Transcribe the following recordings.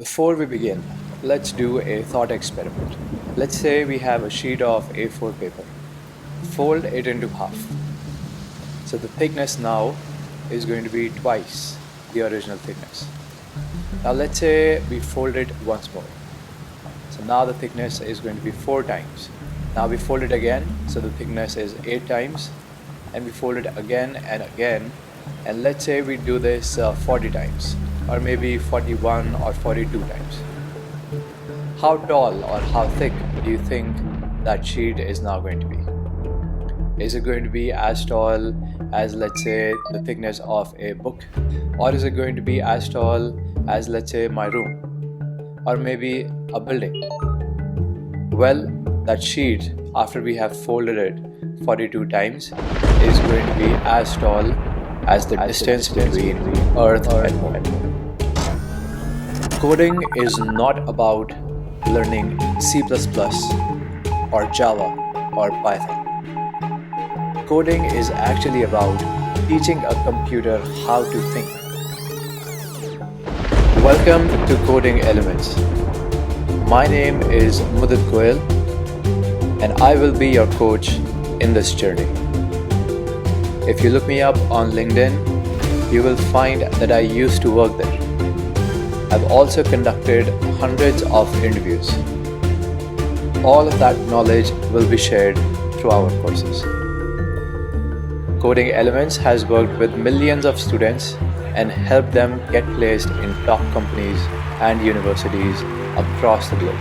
Before we begin, let's do a thought experiment. Let's say we have a sheet of A4 paper. Fold it into half. So the thickness now is going to be twice the original thickness. Now let's say we fold it once more. So now the thickness is going to be 4 times. Now we fold it again, so the thickness is 8 times. And we fold it again and again. And let's say we do this 40 times, or maybe 41 or 42 times. How tall or how thick do you think that sheet is now going to be? Is it going to be as tall as, let's say, the thickness of a book? Or is it going to be as tall as, let's say, my room? Or maybe a building? Well, that sheet, after we have folded it 42 times, is going to be as tall as the distance between Earth and Moon. Coding is not about learning C++ or Java or Python. Coding is actually about teaching a computer how to think. Welcome to Coding Elements. My name is 𝐂𝐻𝐃𝐈𝐍𝐆 and I will be your coach in this journey. If you look me up on LinkedIn, you will find that I used to work there. I've also conducted hundreds of interviews. All of that knowledge will be shared through our courses. Coding Elements has worked with millions of students and helped them get placed in top companies and universities across the globe.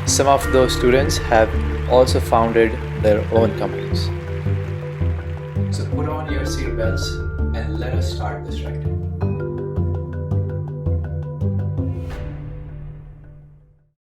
Some of those students have also founded their own companies. So put on your seatbelts and let us start this ride.